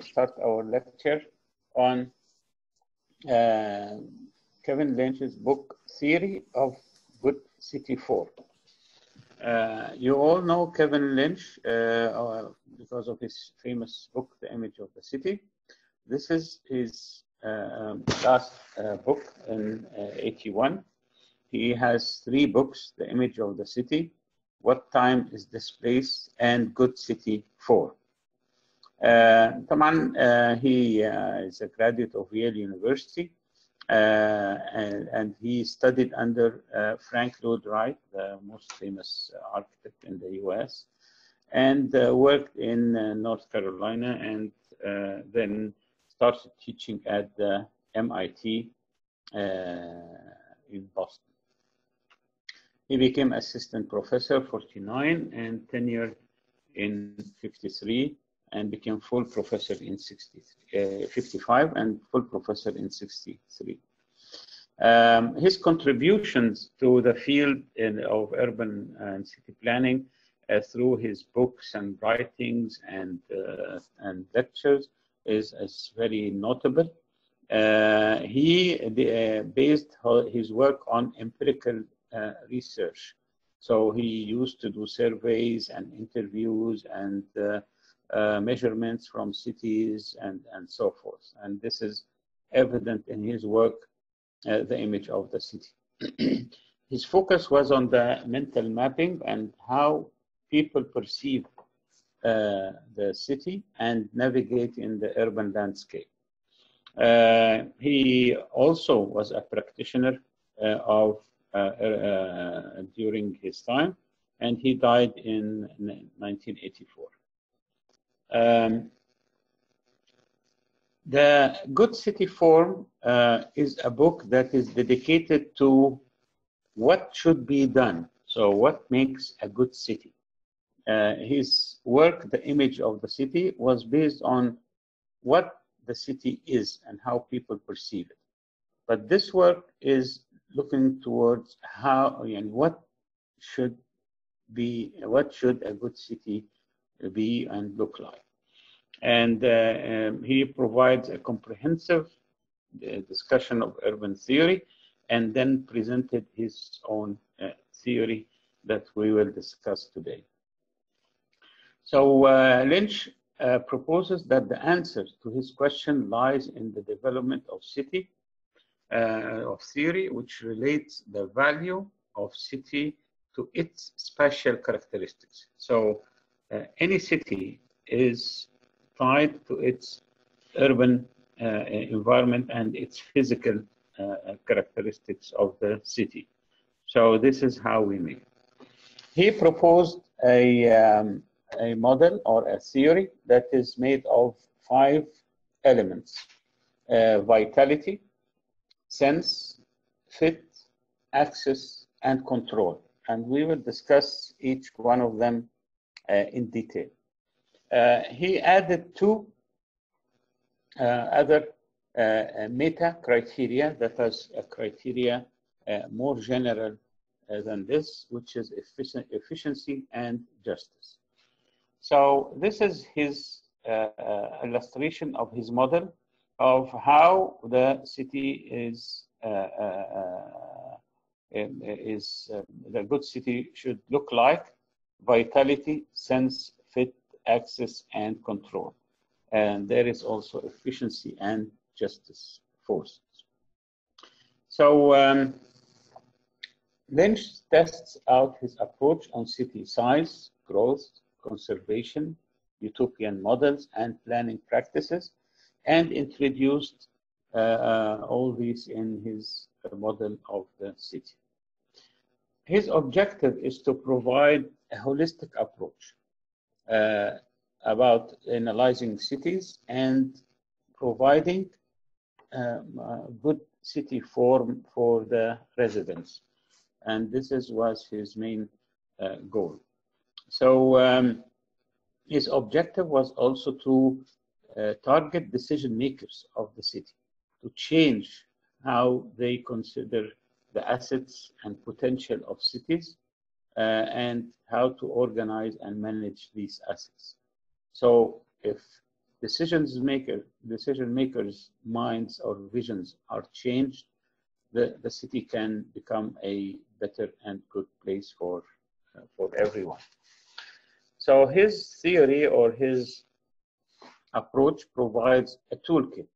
start our lecture on Kevin Lynch's book, Theory of Good City Form. You all know Kevin Lynch because of his famous book, The Image of the City. This is his last book in 81. He has 3 books, The Image of the City, What Time is This Place, and Good City Form. طبعا he is a graduate of Yale University and he studied under Frank Lloyd Wright, the most famous architect in the US, and worked in North Carolina, and then started teaching at the MIT in Boston. He became assistant professor 49 and tenured in 53, and became full professor in 55 and full professor in 63. His contributions to the field of urban and city planning through his books and writings and lectures is very notable. He based his work on empirical research. So he used to do surveys and interviews and measurements from cities and so forth. And this is evident in his work, The Image of the City. His focus was on the mental mapping and how people perceive the city and navigate in the urban landscape. He also was a practitioner during his time, and he died in 1984. The Good City Form is a book that is dedicated to what should be done. So what makes a good city? His work, The Image of the City, was based on what the city is and how people perceive it. But this work is looking towards how and what should a good city be and look like. And he provides a comprehensive discussion of urban theory, and then presented his own theory that we will discuss today. So Lynch proposes that the answer to his question lies in the development of city, of theory, which relates the value of city to its spatial characteristics. So any city is tied to its urban environment and its physical characteristics of the city. So this is how we make it. He proposed a model or a theory that is made of 5 elements: vitality, sense, fit, access, and control. And we will discuss each one of them in detail. He added 2 other meta criteria that is a criteria more general than this, which is efficiency and justice. So this is his illustration of his model of how the city is the good city should look like: vitality, sense, fit, access, and control. And there is also efficiency and justice forces. So Lynch tests out his approach on city size, growth, conservation, utopian models, and planning practices, and introduced all these in his model of the city. His objective is to provide a holistic approach about analyzing cities and providing good city form for the residents. And this was his main goal. So his objective was also to target decision makers of the city, to change how they consider the assets and potential of cities and how to organize and manage these assets. So if decision makers' minds or visions are changed, the city can become a better and good place for everyone. So his theory or his approach provides a toolkit.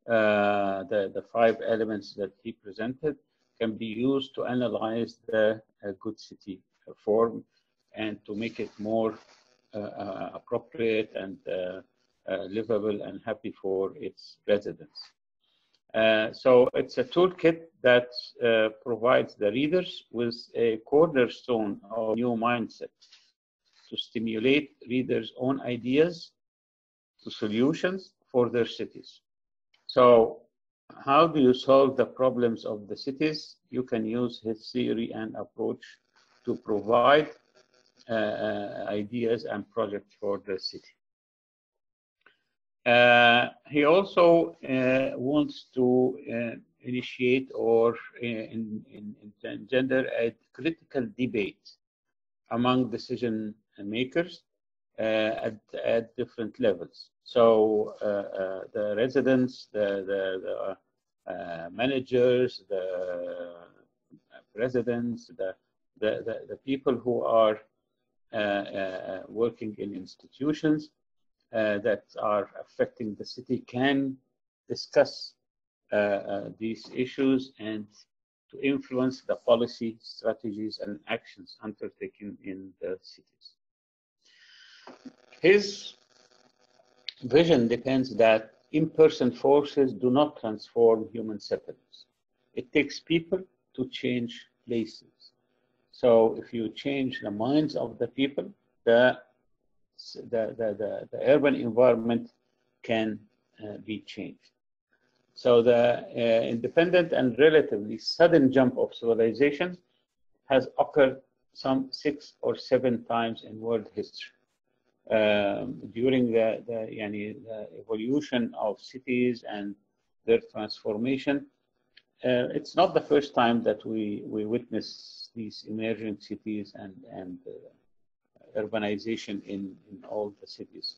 The 5 elements that he presented can be used to analyze the good city form and to make it more appropriate and livable and happy for its residents. So it's a toolkit that provides the readers with a cornerstone of new mindset to stimulate readers' own ideas to solutions for their cities. So how do you solve the problems of the cities? You can use his theory and approach to provide ideas and projects for the city. He also wants to initiate or engender a critical debate among decision makers at different levels. So the residents, the managers, the presidents, the people who are working in institutions that are affecting the city can discuss these issues and to influence the policy, strategies, and actions undertaken in the cities. His vision depends that in-person forces do not transform human settlements. It takes people to change places. So if you change the minds of the people, the urban environment can be changed. So the independent and relatively sudden jump of civilization has occurred some 6 or 7 times in world history. During the evolution of cities and their transformation, it's not the first time that we witness these emerging cities and urbanization in all the cities.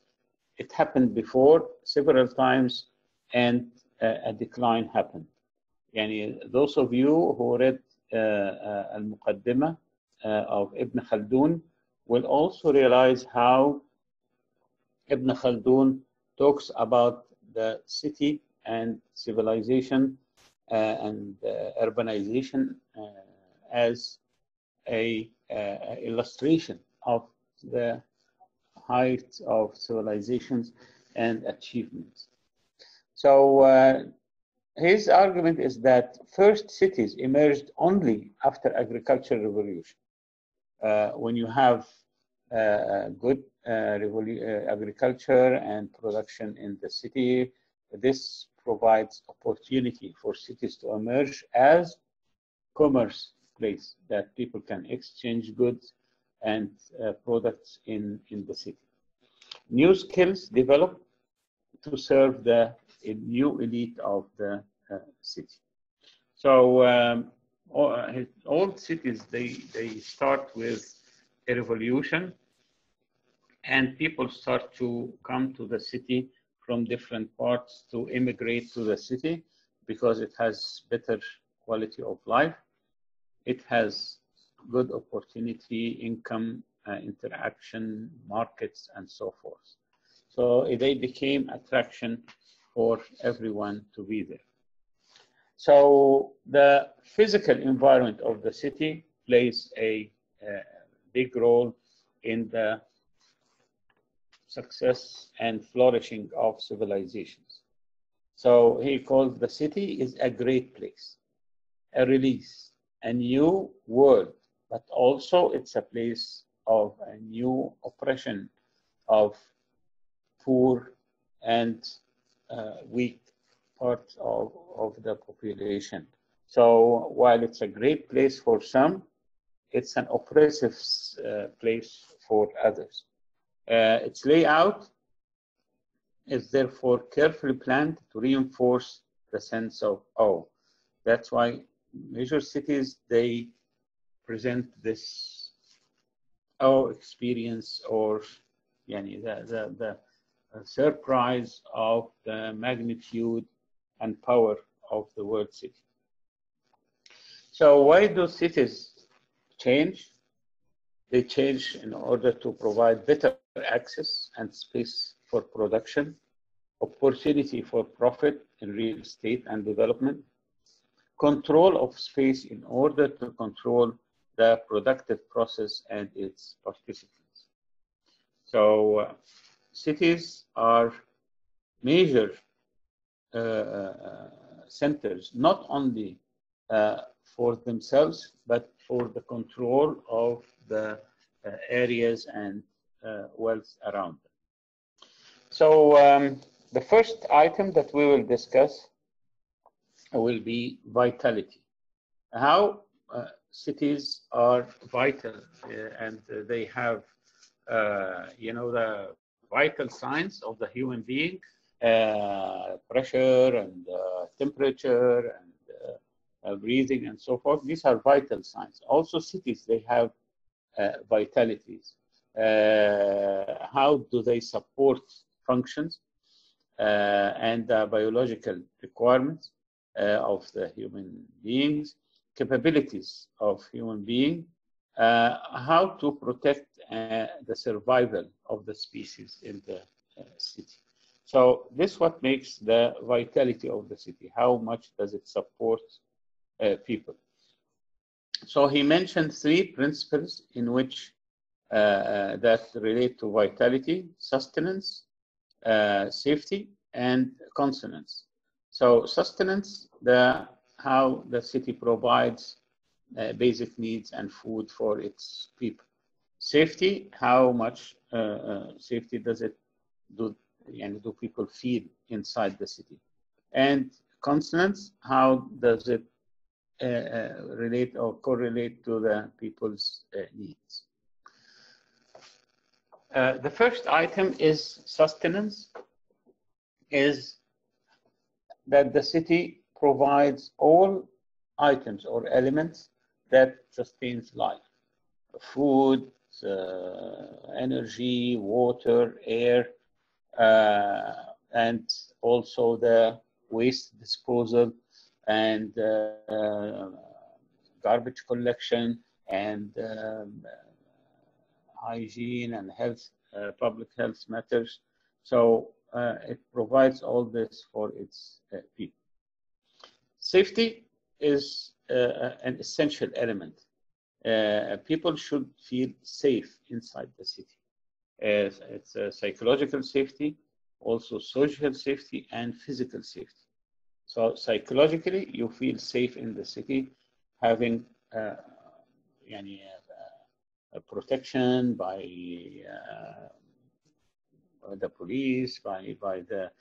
It happened before several times, and a decline happened. Those of you who read Al-Muqaddimah of Ibn Khaldun will also realize how Ibn Khaldun talks about the city and civilization and urbanization as a illustration of the height of civilizations and achievements. So his argument is that first cities emerged only after agricultural revolution. When you have good agriculture and production in the city, this provides opportunity for cities to emerge as commerce place that people can exchange goods and products in the city. New skills develop to serve the new elite of the city. So all cities, they start with a revolution, and people start to come to the city from different parts to immigrate to the city because it has better quality of life. It has good opportunity, income, interaction, markets, and so forth. So they became attraction for everyone to be there. So the physical environment of the city plays a big role in the success and flourishing of civilizations. So he calls the city is a great place, a release, a new world, but also it's a place of a new oppression of poor and weak parts of the population. So while it's a great place for some, it's an oppressive place for others. Its layout is therefore carefully planned to reinforce the sense of awe. That's why major cities, they present this awe experience or the surprise of the magnitude and power of the word city. So why do cities change? They change in order to provide better access and space for production, opportunity for profit in real estate and development, control of space in order to control the productive process and its participants. So cities are major centers, not only for themselves, but for the control of the areas and wealth around them. So the first item that we will discuss will be vitality. How cities are vital and they have, the vital signs of the human being, pressure and temperature and breathing and so forth. These are vital signs. Also cities, they have vitalities. How do they support functions and biological requirements of the human beings, capabilities of human being, how to protect the survival of the species in the city. So this what makes the vitality of the city. How much does it support people? So he mentioned three principles in which that relate to vitality: sustenance, safety, and consonance. So sustenance, how the city provides basic needs and food for its people. Safety, how much safety does it do, and do people feel inside the city? And consonance, how does it relate or correlate to the people's needs? The first item is sustenance, is that the city provides all items or elements that sustains life: food, energy, water, air, and also the waste disposal and garbage collection and hygiene and health, public health matters. So it provides all this for its people. Safety is an essential element. People should feel safe inside the city. It's a psychological safety, also social safety, and physical safety. So psychologically, you feel safe in the city, having protection by the police, by the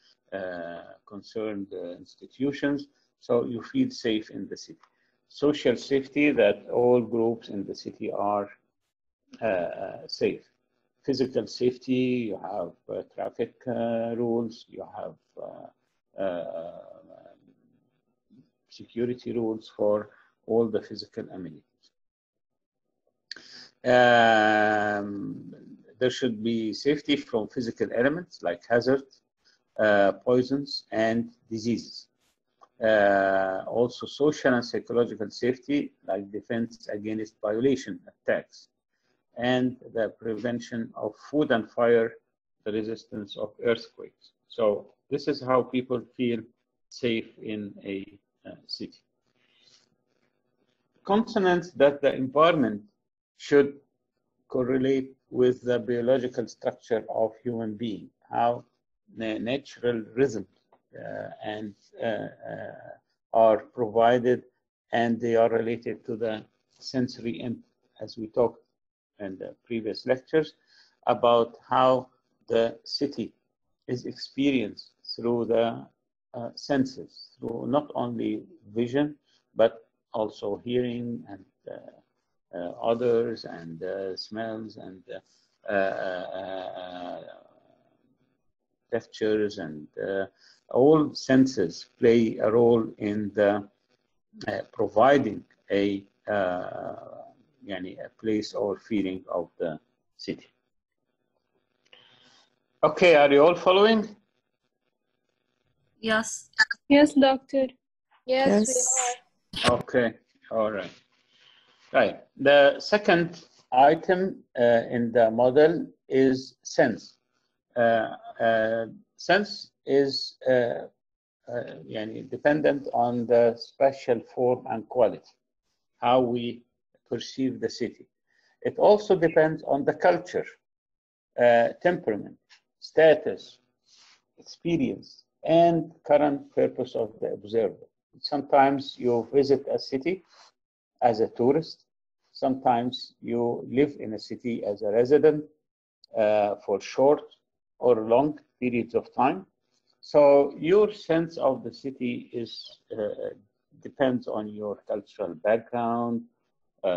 concerned institutions. So you feel safe in the city. Social safety, that all groups in the city are safe. Physical safety, you have traffic rules, you have security rules for all the physical amenities. There should be safety from physical elements like hazards, poisons, and diseases. Also social and psychological safety like defense against violation attacks, and the prevention of food and fire, the resistance of earthquakes. So this is how people feel safe in a city. Consonance, that the environment should correlate with the biological structure of human being, how the natural rhythms are provided, and they are related to the sensory input, as we talked in the previous lectures about how the city is experienced through the senses, through not only vision, but also hearing and odors and smells and textures, and all senses play a role in the providing a place or feeling of the city. Okay, are you all following? Yes. Yes, doctor. Yes, we Yes. are. Okay, all right. Right. The second item in the model is sense. Sense is يعني dependent on the spatial form and quality, how we perceive the city. It also depends on the culture, temperament, status, experience, and current purpose of the observer. Sometimes you visit a city as a tourist. Sometimes you live in a city as a resident for short or long periods of time. So your sense of the city is depends on your cultural background,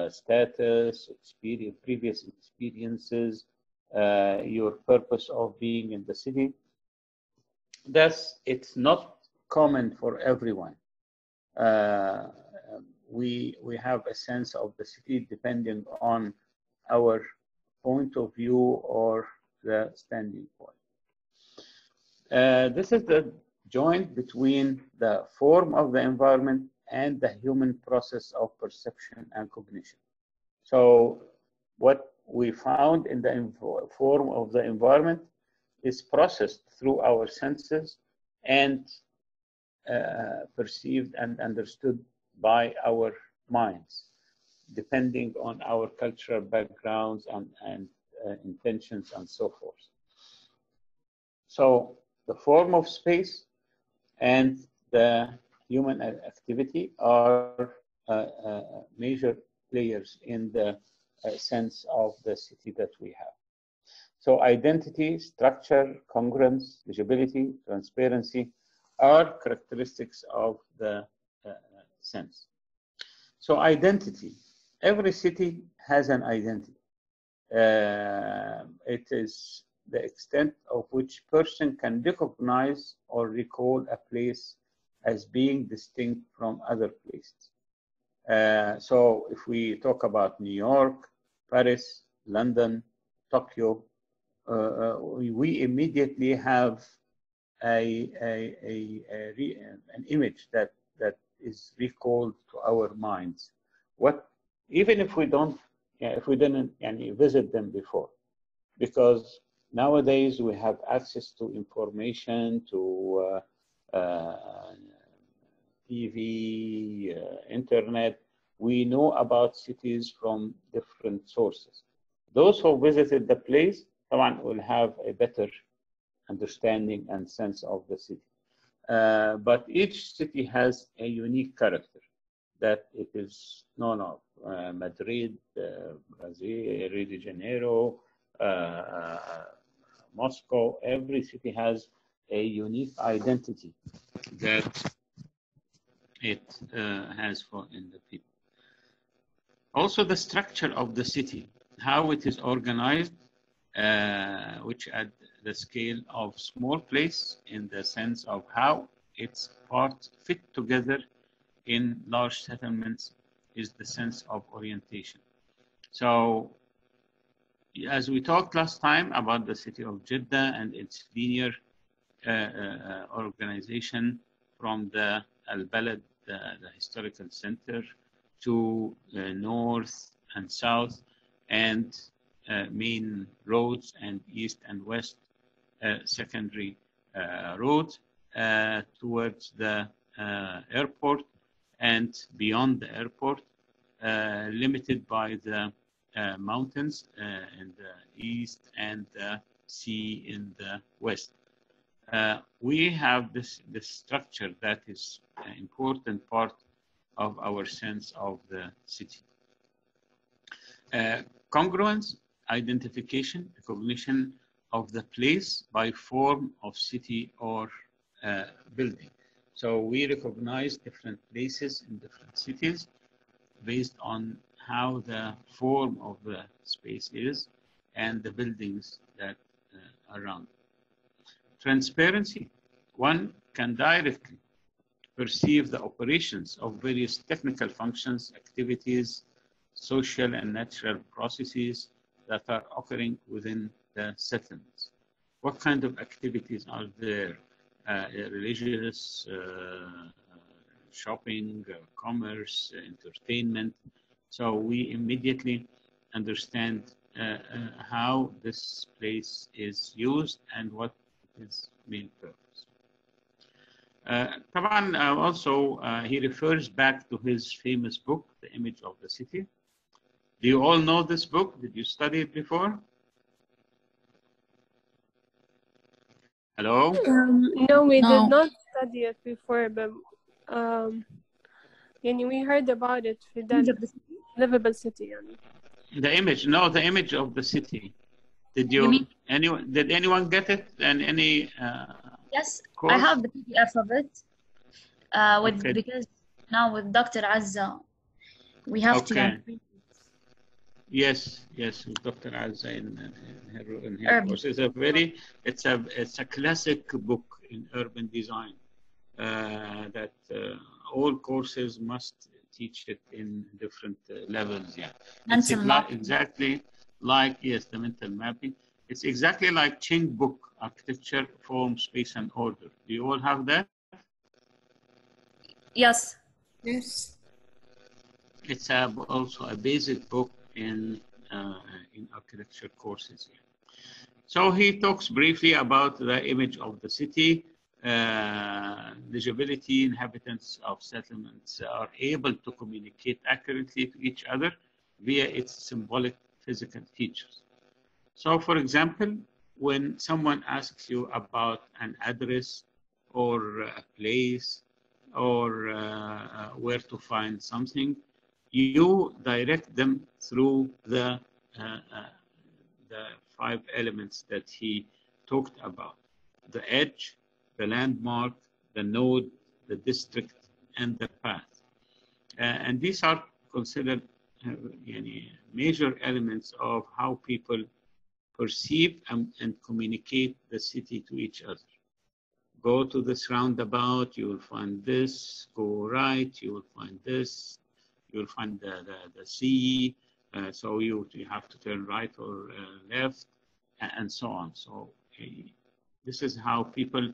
status, experience, previous experiences, your purpose of being in the city. Thus, it's not common for everyone. We have a sense of the city depending on our point of view or the standing point. This is the joint between the form of the environment and the human process of perception and cognition. So what we found in the form of the environment is processed through our senses and perceived and understood by our minds, depending on our cultural backgrounds and intentions and so forth. So the form of space and the human activity are major players in the sense of the city that we have. So identity, structure, congruence, legibility, transparency are characteristics of the sense. So identity, every city has an identity. It is the extent of which person can recognize or recall a place as being distinct from other places. So if we talk about New York, Paris, London, Tokyo, we immediately have an image that is recalled to our minds. Even if we didn't visit them before, because nowadays we have access to information, to TV, internet. We know about cities from different sources. Those who visited the place will have a better understanding and sense of the city. But each city has a unique character that it is known of. Madrid, Brazil, Rio de Janeiro, Moscow, every city has a unique identity that it has in the people. Also the structure of the city, how it is organized, which at the scale of small place in the sense of how its parts fit together in large settlements is the sense of orientation. So as we talked last time about the city of Jeddah and its linear organization from the Al-Balad, the historical center, to north and south, and main roads and east and west secondary roads towards the airport and beyond the airport, limited by the mountains in the east and the sea in the west. We have this structure that is an important part of our sense of the city. Congruence, identification, recognition of the place by form of city or building. So we recognize different places in different cities based on how the form of the space is and the buildings that are around. Transparency, one can directly perceive the operations of various technical functions, activities, social and natural processes that are occurring within the settlements. What kind of activities are there? Religious, shopping, commerce, entertainment. So we immediately understand how this place is used and what its main purpose. طبعا also he refers back to his famous book, The Image of the City. Do you all know this book? Did you study it before? Hello? No, we did not study it before, but we heard about it في livable city. The image, no, the image of the city. Did did anyone get it? And any yes, course? I have the PDF of it. Because now with Dr. Azza, we have to. Yes, with Dr. Azza in her course. It's a classic book in urban design that all courses must teach it in different levels. Yeah, it's exactly like the mental mapping. It's exactly like Ching book, Architecture, Form, Space, and Order. Do you all have that? Yes. Yes. It's also a basic book in architecture courses. So he talks briefly about the image of the city. Legibility, inhabitants of settlements are able to communicate accurately to each other via its symbolic physical features. So for example, when someone asks you about an address or a place or where to find something, you direct them through the 5 elements that he talked about: the edge, the landmark, the node, the district, and the path. And these are considered major elements of how people perceive and communicate the city to each other. Go to this roundabout, you will find this. Go right, you will find this. You will find the sea. So you have to turn right or left, and so on. So this is how people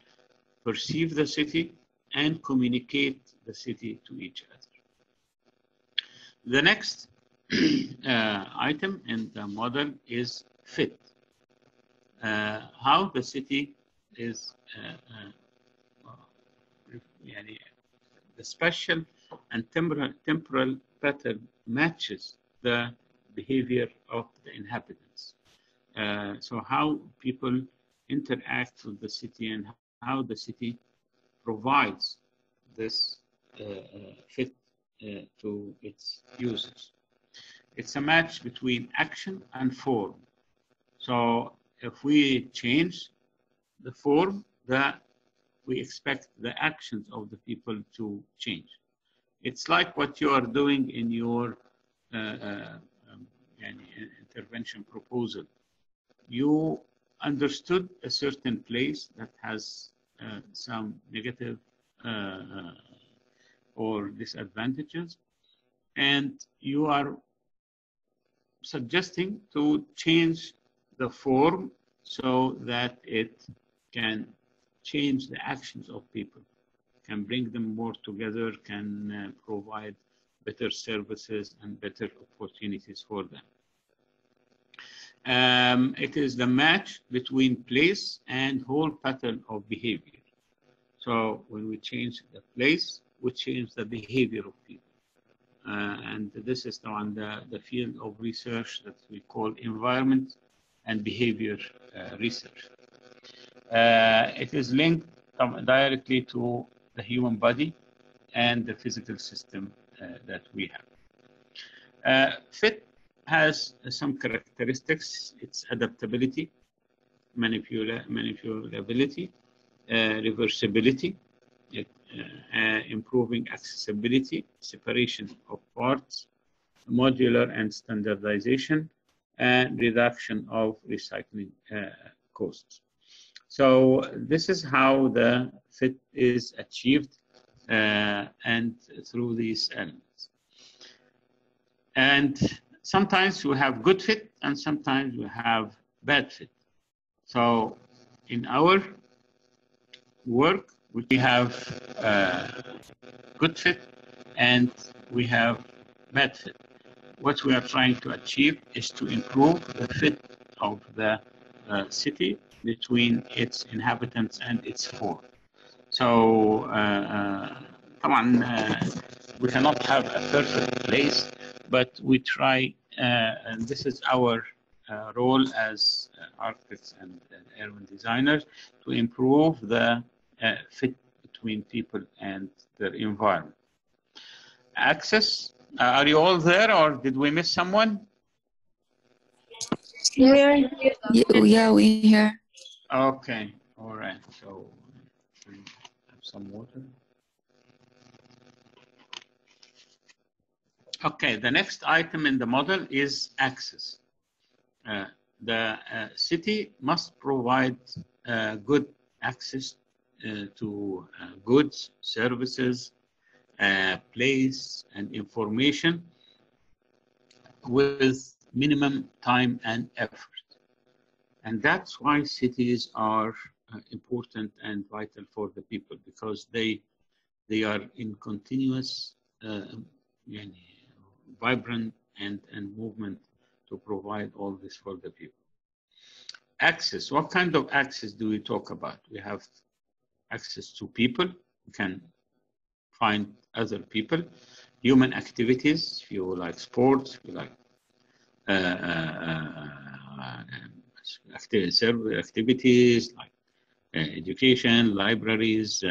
perceive the city and communicate the city to each other. The next item in the model is fit. How the city is, the spatial and temporal pattern matches the behavior of the inhabitants. So how people interact with the city and how the city provides this fit to its users. It's a match between action and form. So if we change the form, we expect the actions of the people to change. It's like what you are doing in your intervention proposal. You understood a certain place that has some negative or disadvantages, and you are suggesting to change the form so that it can change the actions of people, can bring them more together, can provide better services and better opportunities for them. It is the match between place and whole pattern of behavior. So when we change the place, we change the behavior of people. And this is on the field of research that we call environment and behavior research. It is linked directly to the human body and the physical system that we have. Fit has some characteristics. It's adaptability, manipulability, reversibility, improving accessibility, separation of parts, modular and standardization, and reduction of recycling costs. So this is how the fit is achieved and through these elements. And sometimes we have good fit and sometimes we have bad fit. So in our work, we have good fit and we have bad fit. What we are trying to achieve is to improve the fit of the city between its inhabitants and its core. So, طبعا, we cannot have a perfect place, but we try, and this is our role as architects and urban designers, to improve the fit between people and their environment. Access, are you all there or did we miss someone? Yes. Yeah, we hear. Okay, all right, so have some water. Okay, the next item in the model is access. The city must provide good access to goods, services, place, and information with minimum time and effort. And that's why cities are important and vital for the people, because they are in continuous vibrant and movement to provide all this for the people. Access, what kind of access do we talk about? We have access to people, you can find other people, human activities, if you like sports, if you like activities like education, libraries,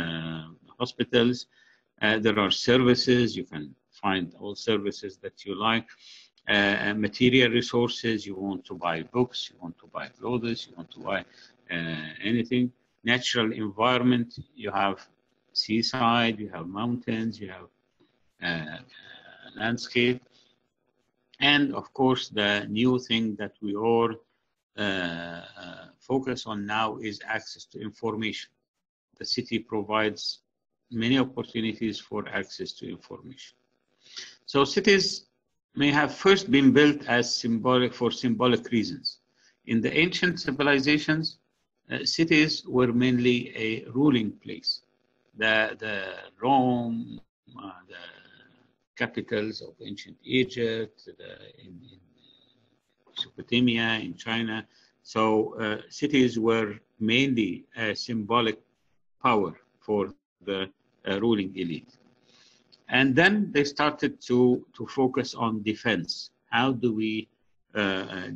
hospitals. There are services, you can find all services that you like. Material resources, you want to buy books, you want to buy clothes, you want to buy anything. Natural environment, you have seaside, you have mountains, you have landscape. And of course, the new thing that we all focus on now is access to information. The city provides many opportunities for access to information. So cities may have first been built as symbolic reasons. In the ancient civilizations, cities were mainly a ruling place. The Rome, the capitals of ancient Egypt, in Mesopotamia, in China. So cities were mainly a symbolic power for the ruling elite. And then they started to focus on defense. How do we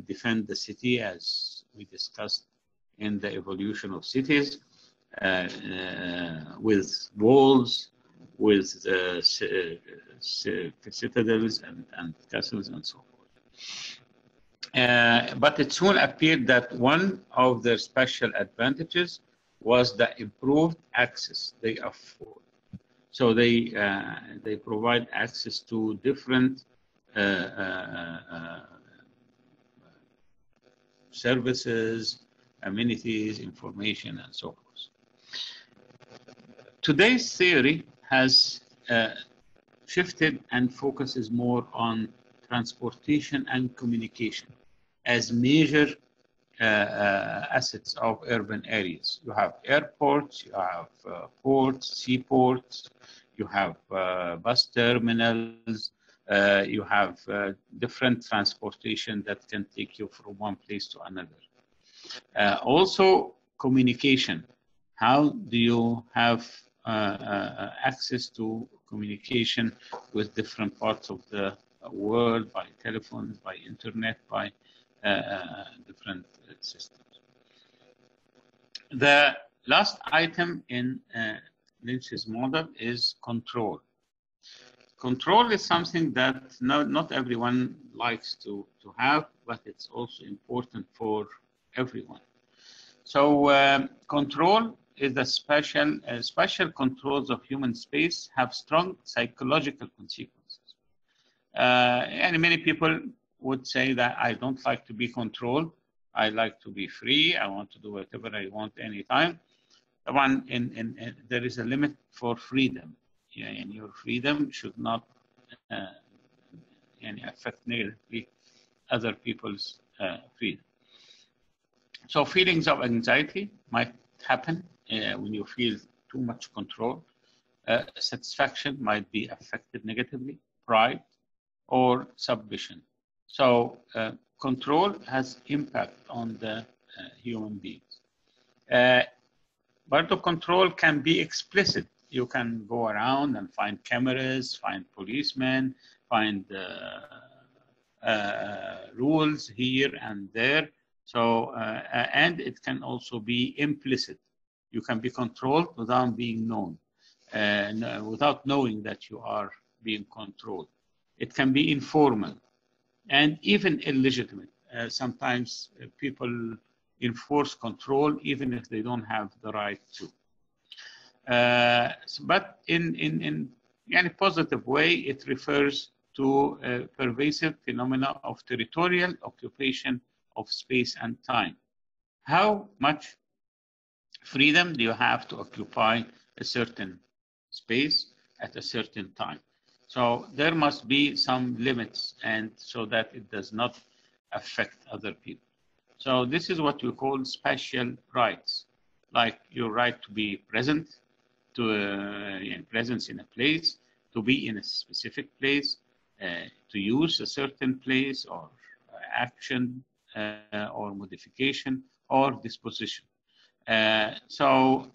defend the city, as we discussed in the evolution of cities, with walls, with citadels and castles and so forth. But it soon appeared that one of their special advantages was the improved access they afford. So they provide access to different services, amenities, information, and so forth. Today's theory has shifted and focuses more on transportation and communication as major assets of urban areas. You have airports, you have ports, seaports, you have bus terminals, you have different transportation that can take you from one place to another. Also, communication. How do you have access to communication with different parts of the world, by telephones, by internet, by different systems? The last item in Lynch's model is control. Control is something that not everyone likes to have, but it's also important for everyone. So control is the special controls of human space have strong psychological consequences. And many people would say that I don't like to be controlled. I like to be free. I want to do whatever I want anytime. There is a limit for freedom. Yeah, and your freedom should not affect negatively other people's freedom. So feelings of anxiety might happen when you feel too much control. Satisfaction might be affected negatively, pride, or submission. So control has impact on the human beings. But the control can be explicit. You can go around and find cameras, find policemen, find rules here and there. So, and it can also be implicit. You can be controlled without being known, and without knowing that you are being controlled. It can be informal and even illegitimate. Sometimes people enforce control even if they don't have the right to. But in a positive way, it refers to a pervasive phenomena of territorial occupation of space and time. How much freedom do you have to occupy a certain space at a certain time? So there must be some limits, and so that it does not affect other people. So this is what we call spatial rights, like your right to be present, to presence in a place, to be in a specific place, to use a certain place or action or modification or disposition. So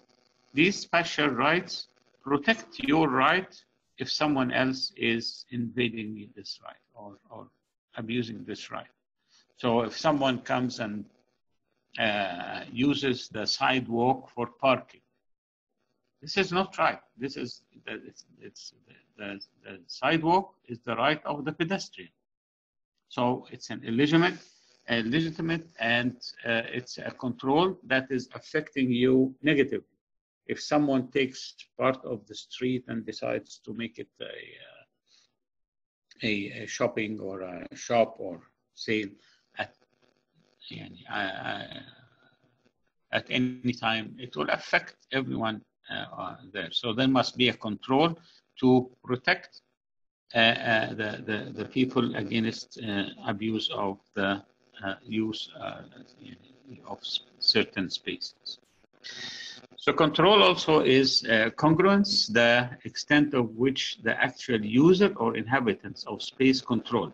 these spatial rights protect your right if someone else is invading this right or abusing this right. So if someone comes and uses the sidewalk for parking, this is not right. This is the sidewalk is the right of the pedestrian. So it's an illegitimate, and it's a control that is affecting you negatively. If someone takes part of the street and decides to make it a shopping or a shop or sale at any time, it will affect everyone there. So there must be a control to protect the people against abuse of the use of certain spaces. So control also is congruence, the extent of which the actual user or inhabitants of space control.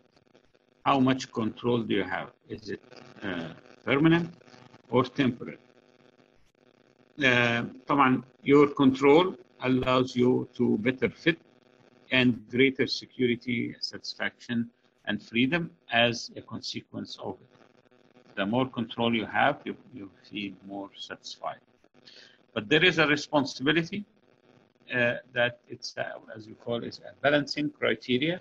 How much control do you have? Is it permanent or temporary? طبعا your control allows you to better fit and greater security, satisfaction, and freedom as a consequence of it. The more control you have, you feel more satisfied. But there is a responsibility that it's, as you call it, a balancing criteria,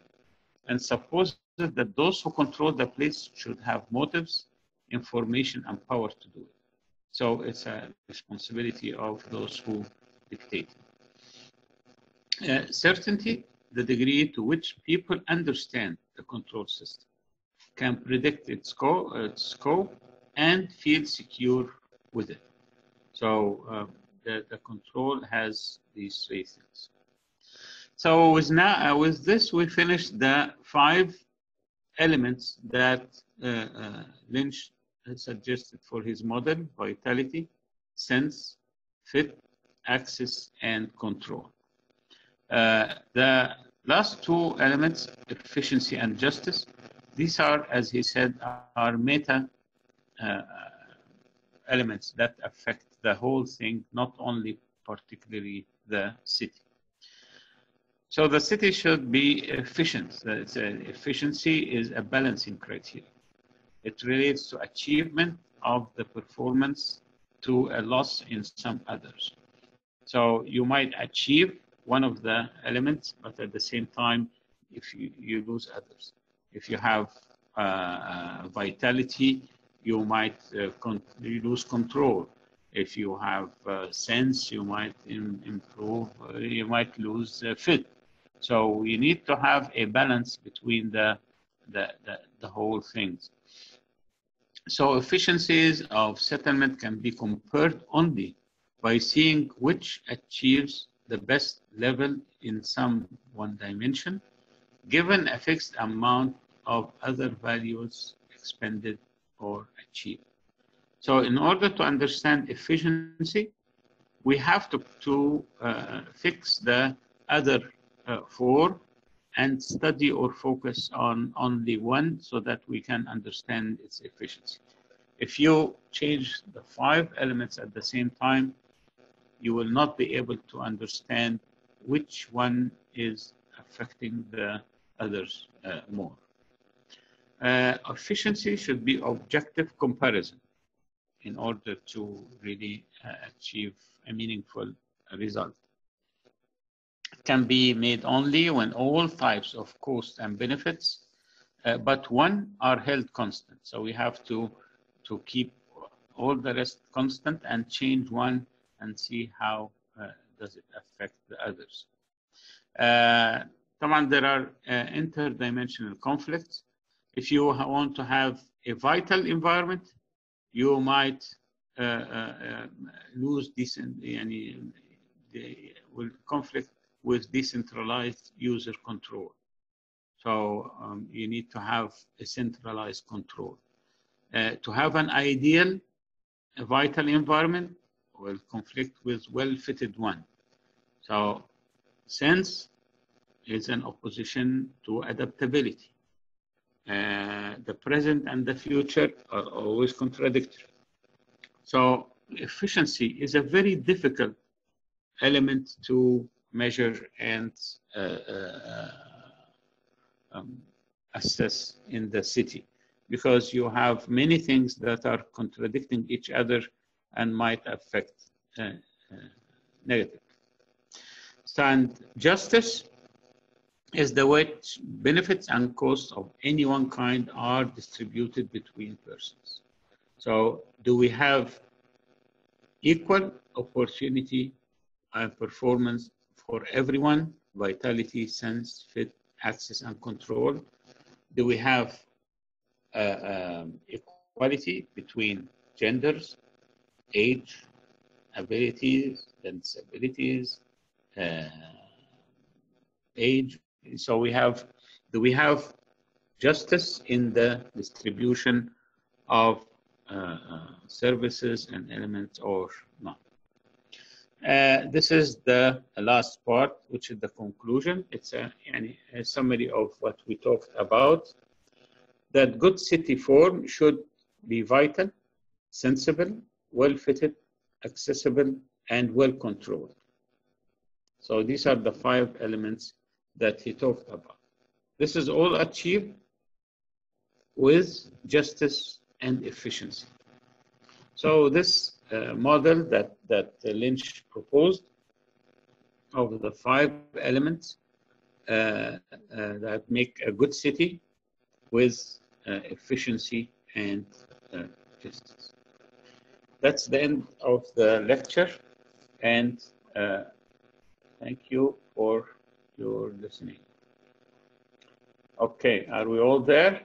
and suppose that those who control the place should have motives, information, and power to do it. So it's a responsibility of those who dictate. Certainty, the degree to which people understand the control system, can predict its scope and feel secure with it. So the control has these three things. So with this, we finished the 5 elements that Lynch suggested for his model: vitality, sense, fit, access, and control. The last 2 elements, efficiency and justice, these are, as he said, are meta elements that affect the whole thing, not only particularly the city. So the city should be efficient. Efficiency is a balancing criteria. It relates to achievement of the performance to a loss in some others. So you might achieve one of the elements, but at the same time, if you lose others. If you have vitality, you might you lose control. If you have sense, you might improve, you might lose fit. So you need to have a balance between the whole things. So efficiencies of settlement can be compared only by seeing which achieves the best level in some one dimension, given a fixed amount of other values expended or achieved. So in order to understand efficiency, we have to fix the other four and study or focus on only one so that we can understand its efficiency. If you change the 5 elements at the same time, you will not be able to understand which one is affecting the others more. Efficiency should be objective comparison in order to really achieve a meaningful result. It can be made only when all types of costs and benefits, but one are held constant. So we have to keep all the rest constant and change one and see how does it affect the others. There are interdimensional conflicts. If you want to have a vital environment, you might lose will conflict with decentralized user control. So you need to have a centralized control. To have an ideal, a vital environment will conflict with well-fitted one. So sense is an opposition to adaptability. The present and the future are always contradictory. So efficiency is a very difficult element to measure and assess in the city, because you have many things that are contradicting each other and might affect negatively. So, and justice is the way benefits and costs of any one kind are distributed between persons. So do we have equal opportunity and performance for everyone, vitality, sense, fit, access, and control? Do we have equality between genders, age, abilities, disabilities, age? So do we have justice in the distribution of services and elements or not? This is the last part, which is the conclusion. It's a summary of what we talked about. That good city form should be vital, sensible, well-fitted, accessible, and well-controlled. So these are the 5 elements that he talked about. This is all achieved with justice and efficiency. So this model that Lynch proposed of the 5 elements that make a good city with efficiency and justice. That's the end of the lecture, and thank you for your listening. Okay, are we all there?